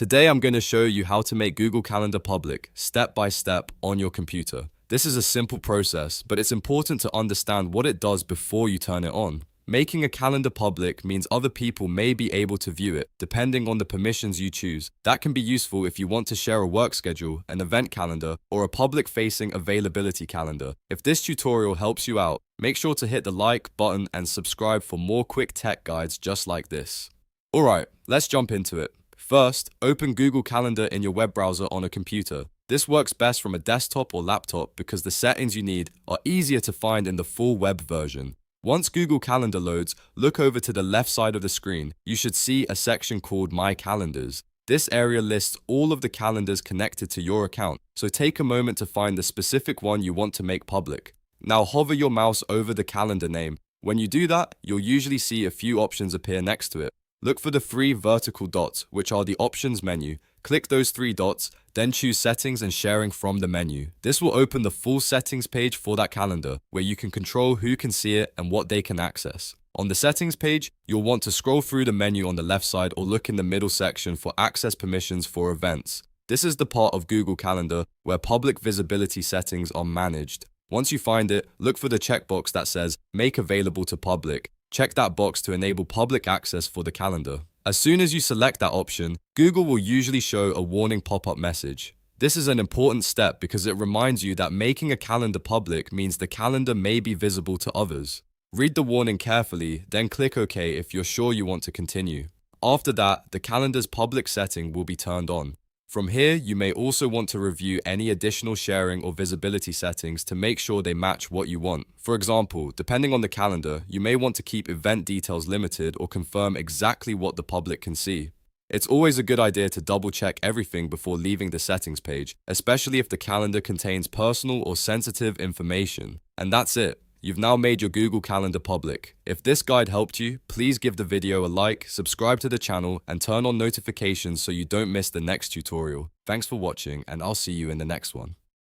Today I'm going to show you how to make Google Calendar public, step by step, on your computer. This is a simple process, but it's important to understand what it does before you turn it on. Making a calendar public means other people may be able to view it, depending on the permissions you choose. That can be useful if you want to share a work schedule, an event calendar, or a public-facing availability calendar. If this tutorial helps you out, make sure to hit the like button and subscribe for more quick tech guides just like this. Alright, let's jump into it. First, open Google Calendar in your web browser on a computer. This works best from a desktop or laptop because the settings you need are easier to find in the full web version. Once Google Calendar loads, look over to the left side of the screen. You should see a section called My Calendars. This area lists all of the calendars connected to your account, so take a moment to find the specific one you want to make public. Now hover your mouse over the calendar name. When you do that, you'll usually see a few options appear next to it. Look for the 3 vertical dots, which are the Options menu. Click those 3 dots, then choose Settings and Sharing from the menu. This will open the full settings page for that calendar, where you can control who can see it and what they can access. On the settings page, you'll want to scroll through the menu on the left side or look in the middle section for access permissions for events. This is the part of Google Calendar where public visibility settings are managed. Once you find it, look for the checkbox that says Make Available to Public. Check that box to enable public access for the calendar. As soon as you select that option, Google will usually show a warning pop-up message. This is an important step because it reminds you that making a calendar public means the calendar may be visible to others. Read the warning carefully, then click OK if you're sure you want to continue. After that, the calendar's public setting will be turned on. From here, you may also want to review any additional sharing or visibility settings to make sure they match what you want. For example, depending on the calendar, you may want to keep event details limited or confirm exactly what the public can see. It's always a good idea to double-check everything before leaving the settings page, especially if the calendar contains personal or sensitive information. And that's it. You've now made your Google Calendar public. If this guide helped you, please give the video a like, subscribe to the channel, and turn on notifications so you don't miss the next tutorial. Thanks for watching, and I'll see you in the next one.